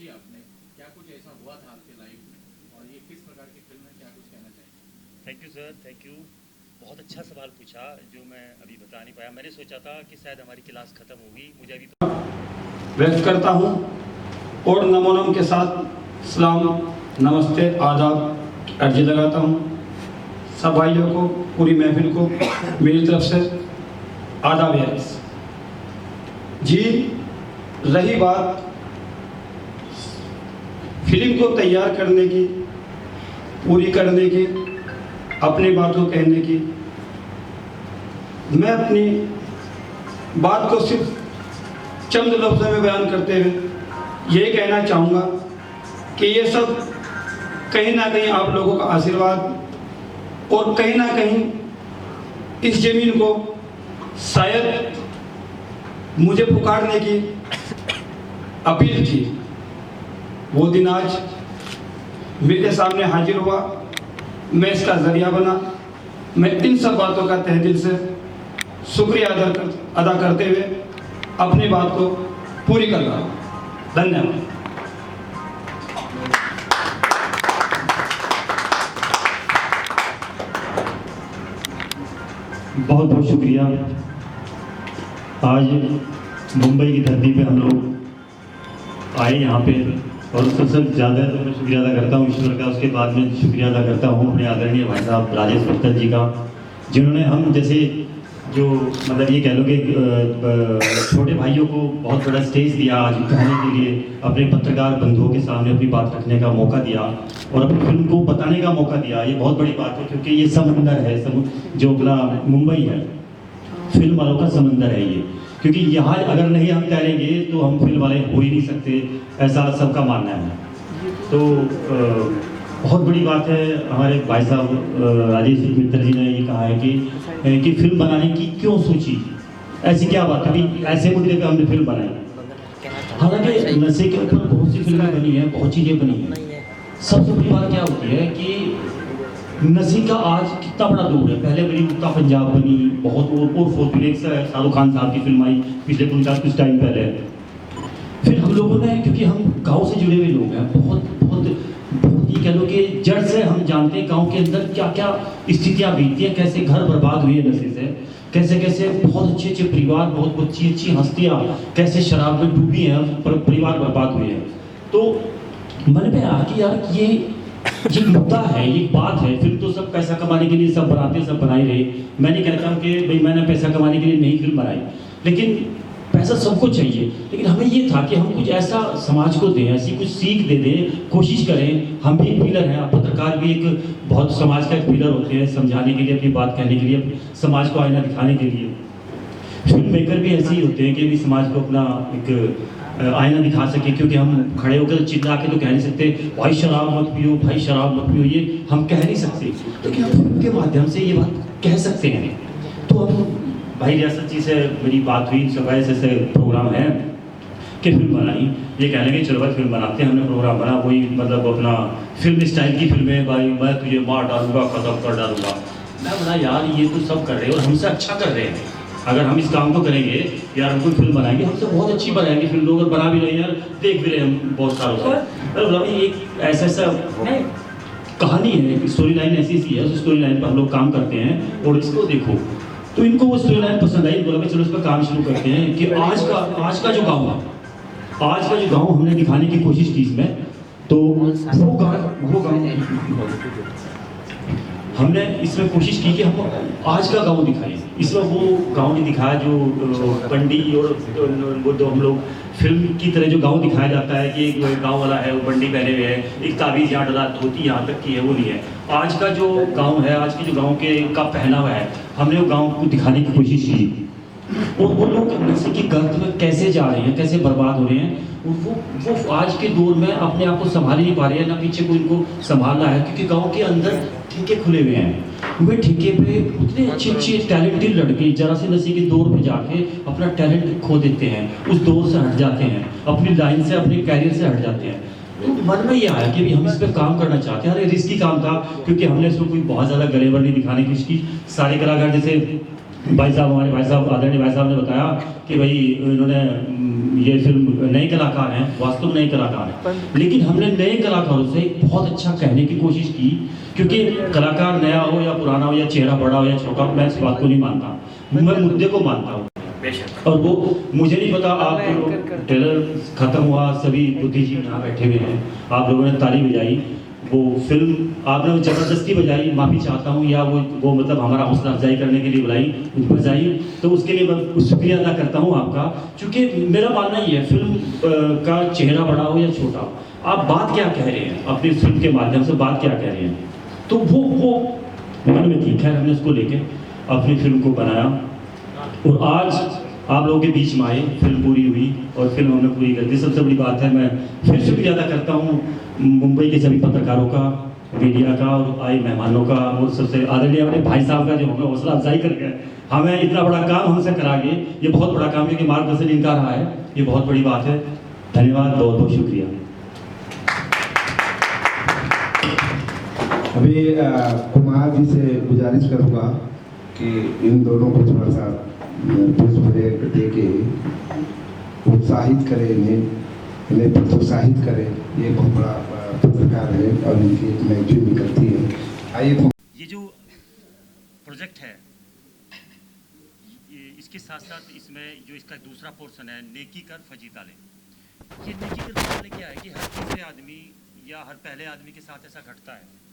सोची आपने, क्या कुछ ऐसा हुआ था आपके लाइफ में, और ये किस प्रकार की फिल्म है, क्या कुछ कहना चाहिए? Thank you sir, thank you. बहुत अच्छा सवाल पूछा जो मैं अभी बता नहीं पाया। मैंने सोचा था कि शायद हमारी क्लास ख़त्म होगी, मुझे अभी तो व्यक्त करता हूँ और नमो नम के साथ सलाम, नमस्ते, आदाब अर्जी लगाता हूँ सब भाइयों को, पूरी महफिल को मेरी तरफ से आदाब अर्ज़। जी, रही बात फिल्म को तैयार करने की, पूरी करने की, अपनी बातों कहने की, मैं अपनी बात को सिर्फ चंद लफ्ज़ों में बयान करते हुए ये कहना चाहूँगा कि ये सब कहीं ना कहीं आप लोगों का आशीर्वाद और कहीं ना कहीं इस ज़मीन को शायद मुझे पुकारने की अपील थी। वो दिन आज मेरे सामने हाजिर हुआ, मैं इसका ज़रिया बना। मैं इन सब बातों का तहे दिल से शुक्रिया अदा करते हुए अपनी बात को पूरी कर रहा हूँ। धन्यवाद। बहुत बहुत शुक्रिया। आज मुंबई की धरती पे हम लोग आए यहाँ पे, और सबसे ज़्यादा तो मैं शुक्रिया अदा करता हूँ ईश्वर का, उसके बाद में शुक्रिया अदा करता हूँ अपने आदरणीय भाई साहब राजेश भट्टर जी का, जिन्होंने हम जैसे जो मतलब ये कह लो कि छोटे भाइयों को बहुत बड़ा स्टेज दिया आज कहने के लिए, अपने पत्रकार बंधुओं के सामने अपनी बात रखने का मौका दिया और अपनी फिल्म को बताने का मौका दिया। ये बहुत बड़ी बात है, क्योंकि ये समंदर है, जो अपना मुंबई है, फिल्म वालों का समंदर है ये। क्योंकि यहाँ अगर नहीं हम तैरेंगे तो हम फिल्म वाले हो ही नहीं सकते, ऐसा सबका मानना है। तो बहुत बड़ी बात है। हमारे भाई साहब राजेश मित्र जी ने ये कहा है कि फिल्म बनाने की क्यों सोची, ऐसी क्या बात है, ऐसे मुद्दे पे हमने फिल्म बनाई। हालांकि नशे के ऊपर बहुत सी फिल्में बनी हैं, बहुत चीज़ें बनी हैं। सबसे बड़ी बात क्या होती है कि नशे का आज कितना बड़ा दौर है। पहले बनी उड़ता पंजाब बनी, बहुत और एक शाहरुख खान साहब की फिल्म आई पिछले कुछ टाइम पहले। फिर हम लोगों ने, क्योंकि हम गांव से जुड़े हुए लोग हैं, बहुत ये कह लो कि जड़ से हम जानते हैं गांव के अंदर क्या क्या स्थितियाँ बीतती हैं, कैसे घर बर्बाद हुए नशे से, कैसे कैसे बहुत अच्छे अच्छे परिवार, बहुत अच्छी अच्छी हस्तियाँ कैसे शराब में डूबी हैं, परिवार बर्बाद हुए हैं। तो मन में आया कि यार ये मुद्दा है, ये बात है। फिल्म तो सब पैसा कमाने के लिए सब बनाते, सब बनाए रहे। मैं नहीं कहता हूँ कि भाई मैंने पैसा कमाने के लिए नहीं फिल्म बनाई, लेकिन पैसा सबको चाहिए। लेकिन हमें ये था कि हम कुछ ऐसा समाज को दें, ऐसी कुछ सीख दे दें, कोशिश करें। हम भी एक पिलर हैं, पत्रकार भी एक बहुत समाज का एक पिलर होते हैं, समझाने के लिए, अपनी बात कहने के लिए, समाज को आईना दिखाने के लिए। फिल्म मेकर भी ऐसे ही होते हैं कि भी समाज को अपना एक आईना दिखा सके, क्योंकि हम खड़े होकर चिल्ला के तो कह नहीं सकते भाई शराब मत पियो, भाई शराब मत पियो, ये हम कह नहीं सकते, लेकिन हम फिल्म के माध्यम से ये बात कह सकते हैं। तो हम भाई रियासत जी से मेरी बात हुई, सुबह से प्रोग्राम है कि फिल्म बनाई। ये कह लगे चलो भाई फिल्म बनाते हैं। हमने प्रोग्राम बना, कोई मतलब अपना फिल्म स्टाइल की फिल्में, भाई मैं तुझे मार डालूंगा, खत्म कर डालूंगा। मैं बोला यार ये तो सब कर रहे हैं और हमसे अच्छा कर रहे हैं। अगर हम इस काम को करेंगे यार, हम कोई फिल्म बनाएंगे, हमसे बहुत अच्छी बनाएंगे फिल्म, लोग बना भी रहे हैं यार, देख भी रहे हैं हम बहुत सालों से। एक ऐसा कहानी है, स्टोरी लाइन ऐसी है, उस स्टोरी लाइन पर हम लोग काम करते हैं और इसको देखो। तो इनको वो स्टोरी लाइन पसंद आई, बोला चलो इस पर काम शुरू करते हैं कि आज का जो गाँव है, आज का जो गाँव हमने दिखाने की कोशिश की इसमें। तो वो गाँव हमने इसमें कोशिश की कि हम आज का गांव दिखाएं। इसमें वो गांव नहीं दिखाया जो बंडी और वो तो हम लोग फिल्म की तरह जो गांव दिखाया जाता है कि एक गांव वाला है, वो बंडी पहने हुए है, एक ताबीज़ यहाँ डला, धोती यहाँ तक की है, वो नहीं है। आज का जो गांव है, आज के जो गांव के का पहनावा है, हमने वो गांव को दिखाने की कोशिश की। और वो लोग नशे की गर्त में कैसे जा रहे हैं, कैसे बर्बाद हो रहे हैं, वो आज के दौर में अपने आप को संभाल ही नहीं पा रहे हैं, ना पीछे को इनको संभालना है। क्योंकि गांव के अंदर ठेके खुले हुए हैं, वे ठेके पे उतने अच्छे अच्छे टैलेंटेड लड़के जरा से नशे के दौर में जाके अपना टैलेंट खो देते हैं, उस दौर से हट जाते हैं, अपनी लाइन से, अपने कैरियर से हट जाते हैं। तो मन में ये आया कि हम इस पर काम करना चाहते हैं। अरे रिस्की काम था, क्योंकि हमने इसको कोई बहुत ज़्यादा गलेवर नहीं दिखाने की कोशिश की। सारे कलाकार जैसे भाई साहब, हमारे भाई साहब, आदरणीय भाई साहब ने बताया कि भाई इन्होंने ये फिल्म नए कलाकार हैं, वास्तव में नए कलाकार हैं, लेकिन हमने नए कलाकारों से बहुत अच्छा कहने की कोशिश की, क्योंकि कलाकार नया हो या पुराना हो या चेहरा बड़ा हो या छोटा, मैं इस बात को नहीं मानता, मैं मुद्दे को मानता हूँ। और वो मुझे नहीं पता, आप ट्रेलर खत्म हुआ, सभी बुद्धिजीवी यहाँ बैठे हुए हैं, आप लोगों ने ताली बजाई, वो फिल्म आपने ज़बरदस्ती बजाई, माफ़ी चाहता हूँ, या वो मतलब हमारा हौसला अफजाई करने के लिए बजाई, तो उसके लिए मैं शुक्रिया अदा करता हूँ आपका, क्योंकि मेरा मानना ही है फिल्म का चेहरा बड़ा हो या छोटा हो, आप बात क्या कह रहे हैं अपनी फिल्म के माध्यम से, बात क्या कह रहे हैं, तो वो मन में थी। खैर हमने उसको लेके अपनी फिल्म को बनाया और आज आप लोगों के बीच में आए, फिल्म पूरी हुई और फिल्म हमने पूरी कर दी। सबसे बड़ी बात है, मैं फिर शुक्रिया अदा करता हूँ मुंबई के सभी पत्रकारों का, मीडिया का और आए मेहमानों का, और सबसे आदरणीय अपने भाई साहब का जो हमें हौसला अफजाई करके हमें इतना बड़ा काम हमसे करागे, ये बहुत बड़ा काम है कि मार्गदर्शन इनका रहा है, ये बहुत बड़ी बात है। धन्यवाद, बहुत बहुत शुक्रिया। अभी कुमार जी से गुजारिश करूँगा कि इन दोनों को थोड़ा सा पुष्प दे के उत्साहित करें, इन्हें प्रोत्साहित करें। ये बहुत बड़ा पत्रकार है और इनकी एक मैगजीन निकलती है। आइए। ये जो प्रोजेक्ट है, इसके साथ साथ इसमें जो इसका दूसरा पोर्शन है, नेकी कर फजीता ले। ये नेकी कर फजीता ले क्या है कि हर तीसरे आदमी या हर पहले आदमी के साथ ऐसा घटता है।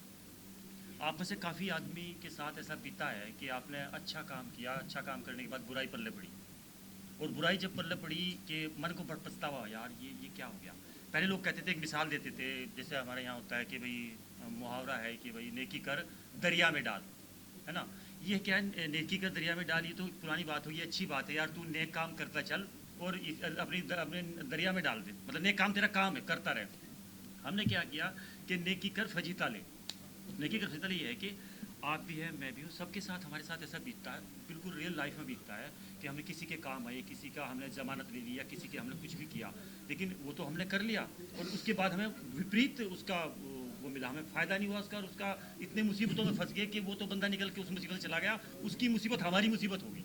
आप में से काफ़ी आदमी के साथ ऐसा बीता है कि आपने अच्छा काम किया, अच्छा काम करने के बाद बुराई पल्ले पड़ी, और बुराई जब पल्ले पड़ी कि मन को बड़ा पछतावा, यार ये क्या हो गया। पहले लोग कहते थे, एक मिसाल देते थे, जैसे हमारे यहाँ होता है कि भाई मुहावरा है कि भाई नेकी कर दरिया में डाल, है ना। ये क्या है, नेकी कर दरिया में डाल, ये तो पुरानी बात होगी, अच्छी बात है यार, तू नेक काम करता चल और अपने दरिया में डाल दे, मतलब नेक काम तेरा काम है, करता रहे। हमने क्या किया कि नेकी कर फजीता ले। नेकी कर फजीता ले ये है कि आप भी हैं, मैं भी हूँ, सबके साथ हमारे साथ ऐसा बीतता है, बिल्कुल रियल लाइफ में बीतता है कि हमने किसी के काम आए, किसी का हमने ज़मानत ले लिया, किसी के हमने कुछ भी किया, लेकिन वो तो हमने कर लिया और उसके बाद हमें विपरीत उसका वो मिला, हमें फ़ायदा नहीं हुआ उसका, और उसका इतने मुसीबतों में फंस गए कि वो तो बंदा निकल के उस मुसीबत से चला गया, उसकी मुसीबत हमारी मुसीबत होगी,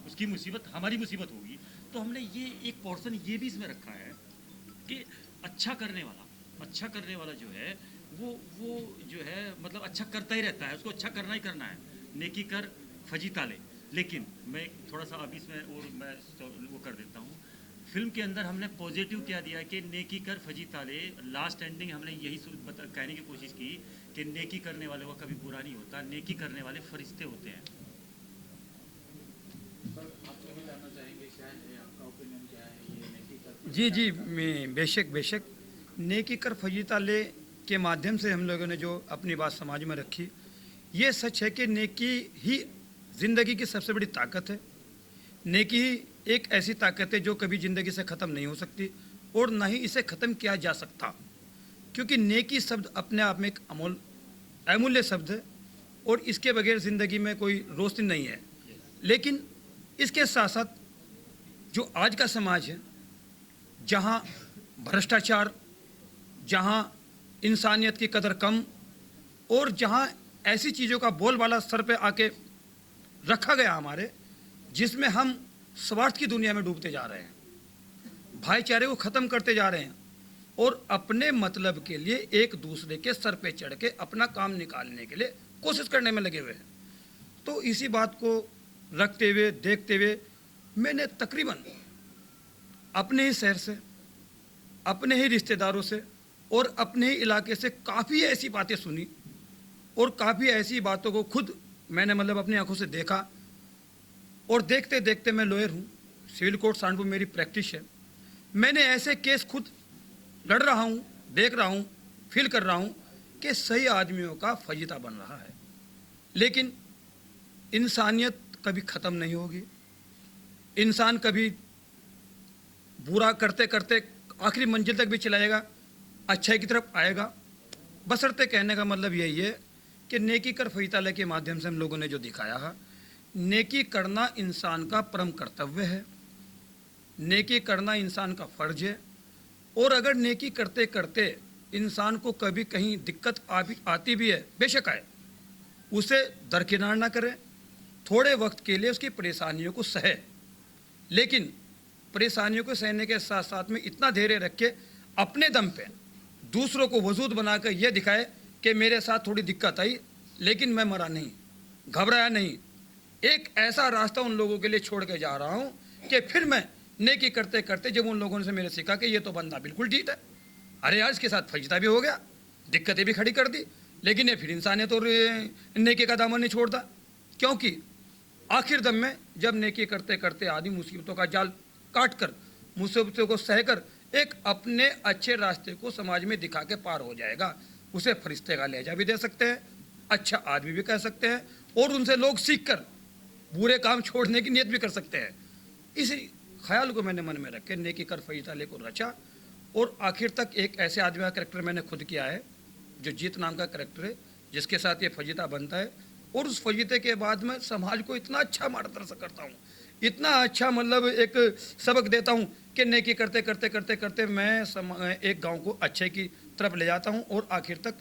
उसकी मुसीबत हमारी मुसीबत होगी। तो हमने ये एक पोर्शन ये भी इसमें रखा है कि अच्छा करने वाला जो है वो जो है मतलब अच्छा करता ही रहता है, उसको अच्छा करना ही करना है, नेकी कर फजीता ले। लेकिन मैं थोड़ा सा अभी इसमें और मैं वो कर देता हूँ, फिल्म के अंदर हमने पॉजिटिव क्या दिया कि नेकी कर फजीता ले। लास्ट एंडिंग हमने यही कहने की कोशिश की कि नेकी करने वाले को कभी बुरा नहीं होता, नेकी करने वाले फरिश्ते होते हैं। जी जी, बेशक नेकी कर फजीता ले के माध्यम से हम लोगों ने जो अपनी बात समाज में रखी, ये सच है कि नेकी ही ज़िंदगी की सबसे बड़ी ताकत है। नेकी ही एक ऐसी ताकत है जो कभी ज़िंदगी से ख़त्म नहीं हो सकती और ना ही इसे ख़त्म किया जा सकता, क्योंकि नेकी शब्द अपने आप में एक अमूल्य शब्द है और इसके बगैर ज़िंदगी में कोई रोशनी नहीं है। लेकिन इसके साथ साथ जो आज का समाज है, जहाँ भ्रष्टाचार, जहाँ इंसानियत की कदर कम और जहाँ ऐसी चीज़ों का बोलबाला सर पे आके रखा गया हमारे, जिसमें हम स्वार्थ की दुनिया में डूबते जा रहे हैं, भाईचारे को ख़त्म करते जा रहे हैं और अपने मतलब के लिए एक दूसरे के सर पे चढ़ के अपना काम निकालने के लिए कोशिश करने में लगे हुए हैं। तो इसी बात को रखते हुए, देखते हुए, मैंने तकरीबन अपने ही शहर से, अपने ही रिश्तेदारों से और अपने ही इलाके से काफ़ी ऐसी बातें सुनी और काफ़ी ऐसी बातों को खुद मैंने मतलब अपनी आंखों से देखा। और देखते देखते, मैं लॉयर हूँ, सिविल कोर्ट सहारनपुर मेरी प्रैक्टिस है, मैंने ऐसे केस खुद लड़ रहा हूँ, देख रहा हूँ, फील कर रहा हूँ कि सही आदमियों का फजीता बन रहा है। लेकिन इंसानियत कभी ख़त्म नहीं होगी, इंसान कभी बुरा करते करते आखिरी मंजिल तक भी चलाएगा, अच्छाई की तरफ आएगा। बशर्ते कहने का मतलब यही है कि नेकी कर फजीता ले के माध्यम से हम लोगों ने जो दिखाया है, नेकी करना इंसान का परम कर्तव्य है, नेकी करना इंसान का फ़र्ज है। और अगर नेकी करते करते इंसान को कभी कहीं दिक्कत आती भी है, बेशक आए, उसे दरकिनार ना करें, थोड़े वक्त के लिए उसकी परेशानियों को सहे, लेकिन परेशानियों को सहने के साथ साथ में इतना धैर्य रख के अपने दम पे दूसरों को वजूद बनाकर यह दिखाए कि मेरे साथ थोड़ी दिक्कत आई लेकिन मैं मरा नहीं, घबराया नहीं। एक ऐसा रास्ता उन लोगों के लिए छोड़ के जा रहा हूँ कि फिर मैं नेकी करते करते जब उन लोगों ने मेरे सीखा कि ये तो बंदा बिल्कुल ठीक है, अरे यार इसके साथ फजीता भी हो गया, दिक्कतें भी खड़ी कर दी, लेकिन ये फिर इंसानियत और नेकी का दामन नहीं छोड़ता। क्योंकि आखिर दम में जब नेकी करते करते आदमी मुसीबतों का जाल काट कर, मुसीबतों को सहकर एक अपने अच्छे रास्ते को समाज में दिखा के पार हो जाएगा, उसे फरिश्ते का लहजा भी दे सकते हैं, अच्छा आदमी भी कह सकते हैं, और उनसे लोग सीख कर बुरे काम छोड़ने की नियत भी कर सकते हैं। इसी ख्याल को मैंने मन में रख के नेकी कर फजीता ले को रचा, और आखिर तक एक ऐसे आदमी का करेक्टर मैंने खुद किया है जो जीत नाम का करेक्टर है, जिसके साथ ये फजीता बनता है। और उस फजीते के बाद मैं समाज को इतना अच्छा मार्गदर्शन करता हूँ, इतना अच्छा मतलब एक सबक देता हूँ कि नेकी करते करते करते करते मैं एक गांव को अच्छे की तरफ ले जाता हूँ, और आखिर तक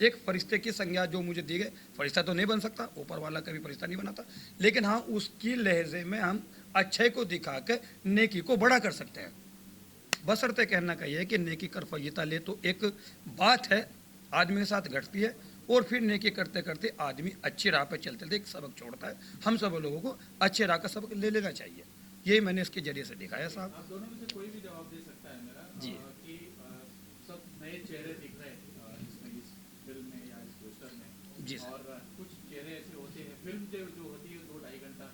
एक फरिश्ते की संज्ञा जो मुझे दी गई, फरिश्ता तो नहीं बन सकता, ऊपर वाला कभी फरिश्ता नहीं बनाता, लेकिन हाँ उसकी लहजे में हम अच्छे को दिखा के नेकी को बड़ा कर सकते हैं। बशर्ते कहना का ये है कि नेकी कर फजीता ले तो एक बात है, आदमी के साथ घटती है, और फिर नेकी करते करते आदमी अच्छी राह पर चलते चलते एक सबक छोड़ता है। हम सब लोगों को अच्छे राह का सबक ले लेना चाहिए, यही मैंने इसके जरिए से दिखाया साहब। आप दोनों में से कोई भी जवाब दे सकता है मेरा जी। कि सब नए चेहरे दिख रहे हैं इसमें, इस फिल्म में या इस पोस्टर में। जी सर। और कुछ चेहरे ऐसे होते हैं, फिल्म जो होती है 2-2.5 घंटा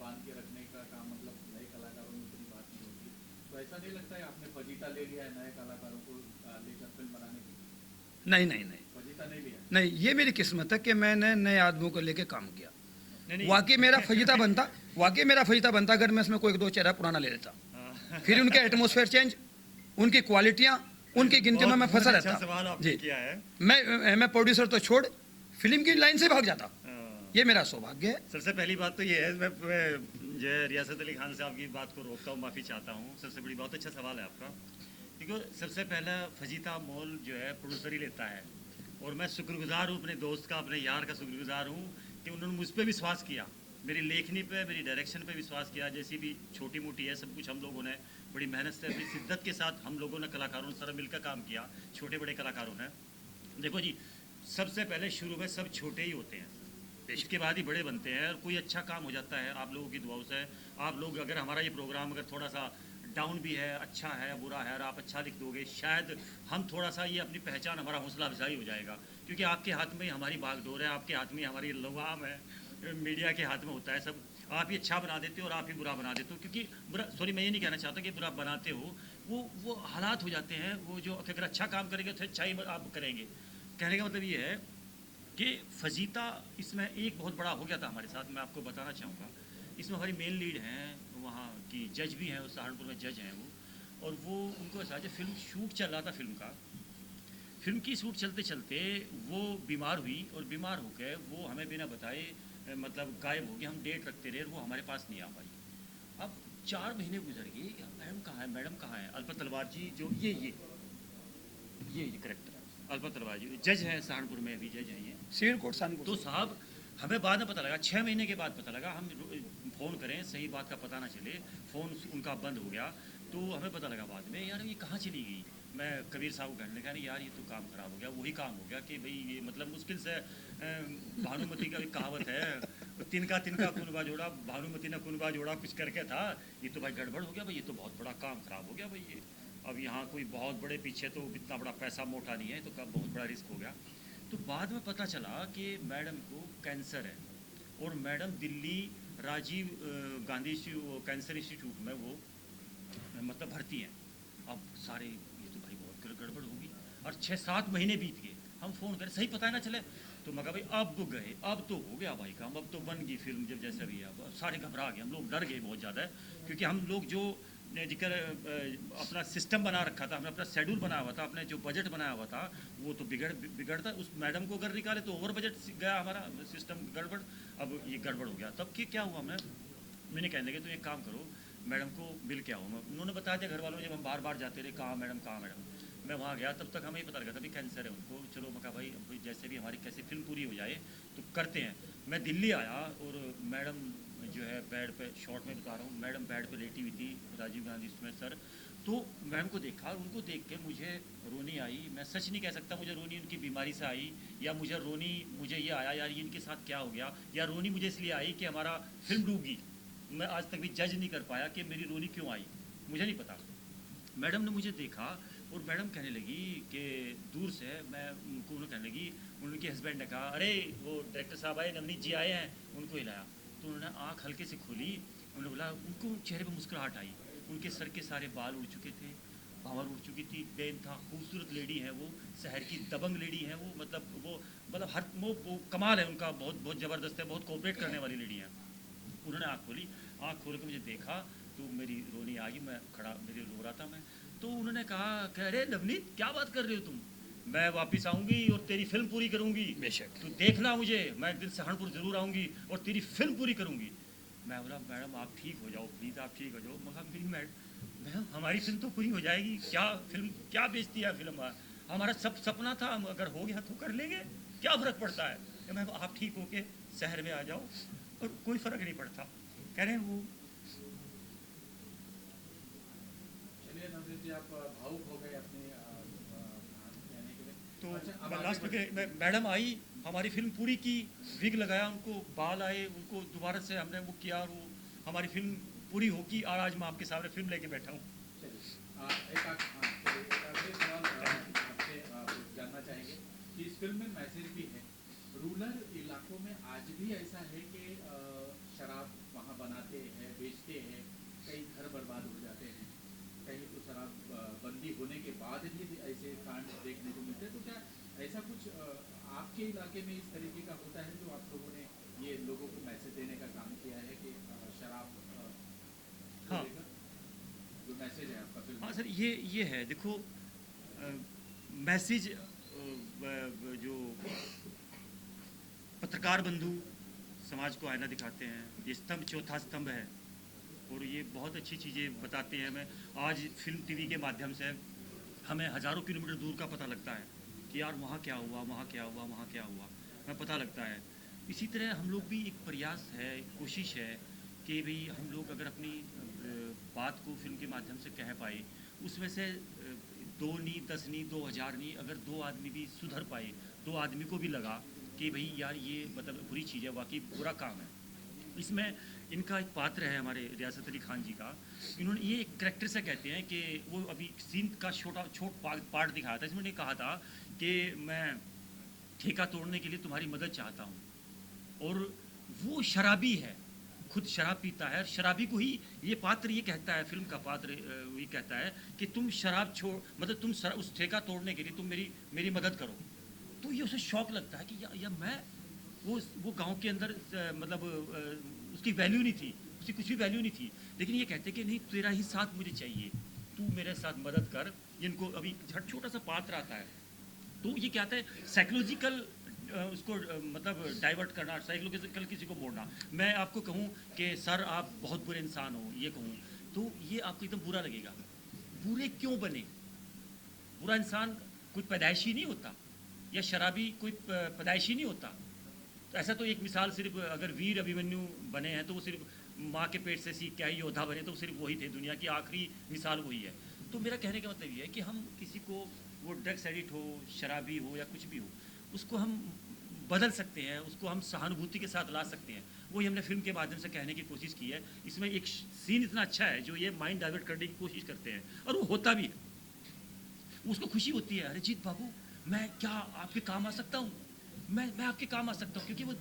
बांध के रखने का काम, मतलब नए कलाकारों में इतनी बात नहीं होती, तो ऐसा नहीं लगता है आपने फजीता ले लिया है नए कलाकारों को लेकर फिल्म बनाने की? नहीं नहीं नहीं फजीता नहीं लिया? नहीं, ये मेरी किस्मत है कि मैंने नए आदमियों को लेके काम किया। नहीं। वाकई मेरा फजीता बनता अगर मैं इसमें कोई 1-2 चेहरा पुराना ले लेता, फिर उनके एटमोसफेयर चेंज, उनकी क्वालिटियाँ, उनकी गिनती में मैं फंसा बहुत अच्छा रहता। सवाल आपने जी, किया है। मैं प्रोड्यूसर तो छोड़ फिल्म की लाइन से भाग जाता, ये मेरा सौभाग्य है। सबसे पहली बात तो ये है, मैं जो है रियासत अली खान साहब की बात को रोकता हूँ, माफ़ी चाहता हूँ। सबसे बड़ी बहुत अच्छा सवाल है आपका, क्योंकि सबसे पहला फजीता मोल जो है प्रोड्यूसर ही लेता है, और मैं शुक्रगुजार हूँ अपने दोस्त का, अपने यार का शुक्रगुजार हूँ कि उन्होंने मुझ पर विश्वास किया, मेरी लेखनी पे, मेरी डायरेक्शन पे विश्वास किया। जैसी भी छोटी मोटी है सब कुछ हम लोगों ने बड़ी मेहनत से, बड़ी शिद्दत के साथ हम लोगों ने कलाकारों ने सारा मिलकर काम किया, छोटे बड़े कलाकारों ने। देखो जी, सबसे पहले शुरू में सब छोटे ही होते हैं, इसके बाद ही बड़े बनते हैं, और कोई अच्छा काम हो जाता है आप लोगों की दुआओं से। आप लोग अगर हमारा ये प्रोग्राम अगर थोड़ा सा डाउन भी है, अच्छा है, बुरा है, और आप अच्छा लिख दोगे, शायद हम थोड़ा सा ये अपनी पहचान, हमारा हौसला अफजाई हो जाएगा, क्योंकि आपके हाथ में हमारी बागडोर है, आपके हाथ में हमारी लगाम है, मीडिया के हाथ में होता है सब। आप ही अच्छा बना देते हो और आप ही बुरा बना देते हो, क्योंकि बुरा, सॉरी मैं ये नहीं कहना चाहता कि बुरा बनाते हो, वो हालात हो जाते हैं, वो जो अगर अच्छा काम करेंगे तो अच्छा ही आप करेंगे। कहने का मतलब ये है कि फजीता इसमें एक बहुत बड़ा हो गया था हमारे साथ, मैं आपको बताना चाहूँगा। इसमें हमारी मेन लीड हैं, वहाँ की जज भी हैं, वो सहारनपुर में जज हैं वो, और वो उनको ऐसा है, फिल्म शूट चल रहा था फिल्म की शूट चलते चलते वो बीमार हुई, और बीमार होकर वो हमें बिना बताए मतलब गायब हो गई। हम डेट रखते रहे, वो हमारे पास नहीं आ पाई। अब 4 महीने गुजर गए, मैडम कहाँ है? अलपत तलवार जी, जो ये करेक्टर है, अलपत तलवार जी जज हैं, सहारनपुर में अभी जज हैं ये, सिविल कोर्ट सहारनपुर। तो साहब हमें बाद में पता लगा, 6 महीने के बाद पता लगा, हम फ़ोन करें सही बात का पता ना चले, फ़ोन उनका बंद हो गया, तो हमें पता लगा बाद में, यार ये कहाँ चली गई। मैं कबीर साहब को कहने लगा, नहीं यार ये तो काम ख़राब हो गया। वही काम हो गया कि भाई ये मतलब मुश्किल से भानुमति का एक कहावत है, तिनका कुनबा जोड़ा, भानुमति ने कुनबा जोड़ा, कुछ करके था, ये तो भाई गड़बड़ हो गया भाई, ये तो बहुत बड़ा काम ख़राब हो गया भाई ये। अब यहाँ कोई बहुत बड़े पीछे तो इतना बड़ा पैसा मोटा नहीं है, तो कब बहुत बड़ा रिस्क हो गया। तो बाद में पता चला कि मैडम को कैंसर है, और madam Delhi Rajiv Gandhi cancer institute में वो मतलब भर्ती हैं। अब सारे ये तो भाई बहुत गड़बड़ होगी, और 6-7 महीने बीत गए, हम फ़ोन करें सही पता है ना चले, तो मैं कहा भाई अब गए, अब तो हो गया भाई काम, अब तो बन गई फिल्म जब जैसा भी है। अब सारे घबरा गए, हम लोग डर गए बहुत ज़्यादा, क्योंकि हम लोग जो जिक्र अपना सिस्टम बना रखा था, हमने अपना शेड्यूल बनाया हुआ था, अपने जो बजट बनाया हुआ था, वो तो बिगड़ता। उस मैडम को अगर निकाले तो ओवर बजट गया हमारा सिस्टम, गड़बड़। अब ये गड़बड़ हो गया, तब कि क्या हुआ, मैंने कहने लगे तो एक काम करो, मैडम को बिल क्या हुआ। उन्होंने बता दिया घर वालों, जब हम बार बार जाते रहे, कहाँ मैडम। मैं वहाँ गया, तब तक हमें ही पता लगा था भाई कैंसर है उनको। चलो मैं कहा भाई जैसे भी हमारी कैसे फिल्म पूरी हो जाए तो करते हैं। मैं दिल्ली आया, और मैडम जो है बेड पे, शॉर्ट में बता रहा हूँ, मैडम बेड पे लेटी हुई थी, राजीव गांधी उसमें सर, तो मैम को देखा और उनको देख के मुझे रोनी आई। मैं सच नहीं कह सकता मुझे रोनी उनकी बीमारी से आई या मुझे ये आया यार ये इनके साथ क्या हो गया, या रोनी मुझे इसलिए आई कि हमारा फिल्म डूब गई। मैं आज तक भी जज नहीं कर पाया कि मेरी रोनी क्यों आई, मुझे नहीं पता। मैडम ने मुझे देखा और मैडम कहने लगी कि दूर से मैं उनको, उन्होंने कहने लगी, उनके हस्बैंड ने कहा अरे वो डायरेक्टर साहब आए, नवनीत जी आए हैं, उनको हिलाया। तो उन्होंने आँख हल्के से खोली, उन्होंने बोला, उनको चेहरे पर मुस्कुराहट आई, उनके सर के सारे बाल उड़ चुके थे, भंवर उड़ चुकी थी, बेन था, खूबसूरत लेडी है वो, शहर की दबंग लेडी है वो, मतलब हर वो कमाल है उनका, बहुत बहुत ज़बरदस्त है, बहुत कोऑपरेट करने वाली लेडी है। उन्होंने आँख खोली, आँख खोल के मुझे देखा तो मेरी रोनी आ गई, मैं खड़ा, मेरे रो रहा था मैं। तो उन्होंने कहा कह अरे नवनीत क्या बात कर रहे हो तुम, मैं वापस आऊँगी और तेरी फिल्म पूरी करूँगी, बेशक तू देखना मुझे, मैं एक दिन सहारनपुर ज़रूर आऊँगी और तेरी फिल्म पूरी करूँगी। मैं बोला मैडम आप ठीक हो जाओ प्लीज़, आप ठीक हो जाओ। मगर मेरी मैडम हमारी फिल्म तो पूरी हो जाएगी, क्या फिल्म क्या बेचती है फिल्म, हमारा सब सपना था, अगर हो गया तो कर लेंगे, क्या फ़र्क पड़ता है। मैं आप ठीक होके शहर में आ जाओ और कोई फ़र्क नहीं पड़ता। कह रहे हैं वो चलिए नवनीत जी आप भावुक हो गए अपने कहने के लिए। तो अच्छा, अब आगे लास्ट में मैडम आई, हमारी फिल्म पूरी की, विग लगाया उनको, बाल आए उनको, दोबारा से हमने वो किया और वो हमारी फिल्म पूरी होगी और आज मैं आपके सामने फिल्म लेके बैठा हूँ। चलिए एक आखिरी सवाल आपसे जानना चाहेंगे कि इस फिल्म में मैसेज भी है, रूरल इलाकों में आज भी ऐसा है कि शराब वहाँ बनाते हैं, बेचते हैं, कई घर बर्बाद हो जाते हैं, कहीं तो शराब बंदी होने के बाद भी ऐसे कांड देखने को मिलते हैं। तो क्या ऐसा कुछ आपके इलाके में इस तरीके का होता है जो आप लोगों ने ये लोगों को मैसेज देने का काम किया है कि शराब हाँ, जो मैसेज है आपका फिल्म? हाँ सर ये है देखो, मैसेज जो पत्रकार बंधु समाज को आईना दिखाते हैं, ये स्तंभ चौथा स्तंभ है और ये बहुत अच्छी चीज़ें बताते हैं। हमें आज फिल्म टीवी के माध्यम से हमें हज़ारों किलोमीटर दूर का पता लगता है कि यार वहाँ क्या हुआ, वहाँ क्या हुआ, वहाँ क्या हुआ, हमें पता लगता है। इसी तरह हम लोग भी एक प्रयास है, कोशिश है कि भाई हम लोग अगर अपनी बात को फिल्म के माध्यम से कह पाए, उसमें से 2 नहीं 10 नहीं 2000 नहीं, अगर 2 आदमी भी सुधर पाए, 2 आदमी को भी लगा कि भाई यार ये मतलब बुरी चीज़ है, वाकई बुरा काम है। इसमें इनका एक पात्र है हमारे रियासत अली खान जी का, इन्होंने ये एक करैक्टर से कहते हैं कि वो अभी सीन का छोट पार्ट दिखाया था, इसमें उन्होंने कहा था कि मैं ठेका तोड़ने के लिए तुम्हारी मदद चाहता हूँ, और वो शराबी है, खुद शराब पीता है, शराबी को ही ये पात्र ये कहता है, फिल्म का पात्र ये कहता है कि तुम शराब छोड़, मतलब तुम उस ठेका तोड़ने के लिए तुम मेरी मदद करो। तो ये उसे शौक लगता है कि या मैं वो गांव के अंदर मतलब उसकी वैल्यू नहीं थी, उसकी कुछ भी वैल्यू नहीं थी, लेकिन ये कहते कि नहीं तेरा ही साथ मुझे चाहिए, तू मेरे साथ मदद कर। इनको अभी छोटा सा पात्र आता है, तो ये क्या है साइकोलॉजिकल उसको मतलब डाइवर्ट करना, साइकोलॉजिकल किसी को मोड़ना। मैं आपको कहूँ कि सर आप बहुत बुरे इंसान हो, ये कहूँ तो ये आपको एकदम बुरा लगेगा। बुरे क्यों बने? बुरा इंसान कोई पैदाइशी नहीं होता, या शराबी कोई पैदाइशी नहीं होता। तो ऐसा तो एक मिसाल सिर्फ अगर वीर अभिमन्यु बने हैं तो वो सिर्फ माँ के पेट से सीख के आई योद्धा बने, तो सिर्फ वही थे, दुनिया की आखिरी मिसाल वही है। तो मेरा कहने का मतलब ये है कि हम किसी को, वो ड्रग्स एडिक्ट हो, शराबी हो या कुछ भी हो, उसको हम बदल सकते हैं, उसको हम सहानुभूति के साथ ला सकते हैं। वही हमने फिल्म के माध्यम से कहने की कोशिश की है। इसमें एक सीन इतना अच्छा है जो ये माइंड डाइवर्ट करने की कोशिश करते हैं, और वो होता भी है। उसको खुशी होती है, अरे जीत बाबू मैं क्या आपके काम आ सकता हूँ, मैं आपके काम आ सकता हूँ, क्योंकि वो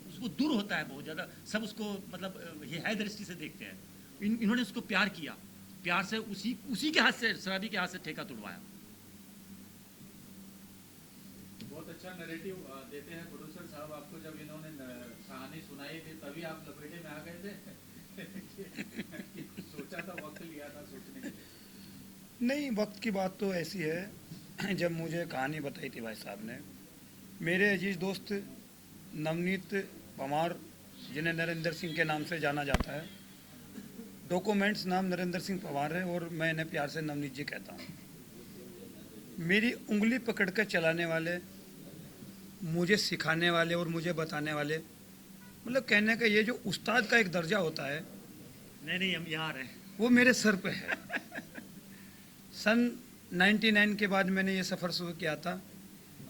उसको दूर होता है बहुत ज़्यादा, सब उसको मतलब ये है दृष्टि से देखते हैं। इन्होंने उसको प्यार किया, प्यार से उसी के हाथ से, शराबी के हाथ से ठेका तुड़वाया। बहुत अच्छा नैरेटिव देते हैं प्रोड्यूसर साहब आपको। जब इन्होंने कहानी सुनाई थी तभी आप लपेटे में आ गए थे सोचा था, वक्त लिया था सोचने के लिए? नहीं, वक्त की बात तो ऐसी है, जब मुझे कहानी बताई थी भाई साहब ने, मेरे अजीज दोस्त नवनीत पवार, जिन्हें नरेंद्र सिंह के नाम से जाना जाता है, डॉक्यूमेंट्स नाम नरेंद्र सिंह पवार है और मैं इन्हें प्यार से नवनीत जी कहता हूँ। मेरी उंगली पकड़ कर चलाने वाले, मुझे सिखाने वाले और मुझे बताने वाले मतलब कहने का ये जो उस्ताद का एक दर्जा होता है नहीं हम यहाँ आ रहे हैं। वो मेरे सर पे है। सन 99 के बाद मैंने ये सफ़र शुरू किया था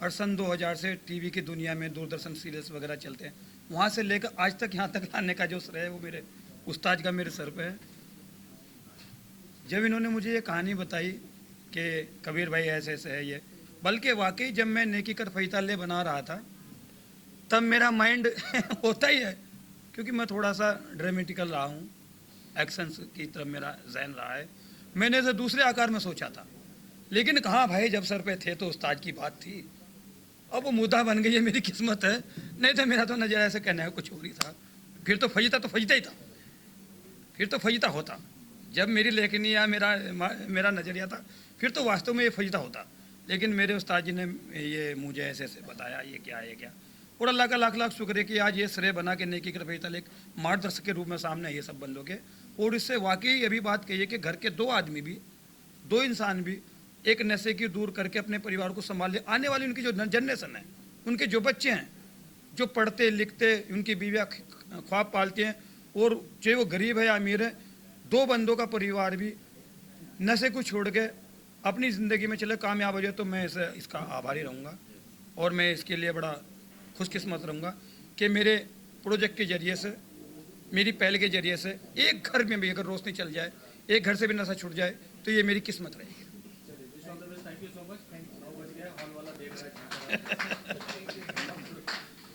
और सन 2000 से टीवी की दुनिया में दूरदर्शन सीरियल्स वगैरह चलते हैं, वहाँ से लेकर आज तक यहाँ तक लाने का जो श्रेय है वो मेरे उस्ताद का मेरे सर पे है। जब इन्होंने मुझे ये कहानी बताई कि कबीर भाई ऐसे ऐसे है ये, बल्कि वाकई जब मैं नेकी कर फैताले बना रहा था तब मेरा माइंड होता ही है, क्योंकि मैं थोड़ा सा ड्रामेटिकल रहा हूँ, एक्शंस की तरफ मेरा जहन रहा है। मैंने इसे दूसरे आकार में सोचा था, लेकिन कहाँ भाई जब सर पे थे तो उस्ताद की बात थी। अब वो मुद्दा बन गई है, मेरी किस्मत है, नहीं तो मेरा तो नजर ऐसे कहना है कुछ और ही था। फिर तो फजीता ही था, फिर तो फजीता होता। जब मेरी लेखनी या मेरा नज़रिया था फिर तो वास्तव में ये फजीता होता, लेकिन मेरे उस्ताद जी ने ये मुझे ऐसे ऐसे बताया ये क्या। और अल्लाह का लाख लाख शुक्र है कि आज ये श्रेय बना के नेकी कर फैताले एक मार्गदर्शक के रूप में सामने है ये सब बंदों के। और इससे वाकई ये भी बात कही है कि घर के दो इंसान भी एक नशे की दूर करके अपने परिवार को संभाल ले। आने वाली उनकी जो जनरेशन है, उनके जो बच्चे हैं जो पढ़ते लिखते, उनकी बीवियाँ ख्वाब पालती हैं, और चाहे वो गरीब है या अमीर है, दो बंदों का परिवार भी नशे को छोड़ के अपनी ज़िंदगी में चले कामयाब हो जाए, तो मैं इसका आभारी रहूँगा। और मैं इसके लिए बड़ा खुशकिस्मत रहूँगा कि मेरे प्रोजेक्ट के ज़रिए से, मेरी पहल के ज़रिए से एक घर में भी अगर रोशनी चल जाए, एक घर से भी नशा छूट जाए, तो ये मेरी किस्मत रहेगी।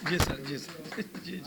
जी सर जी।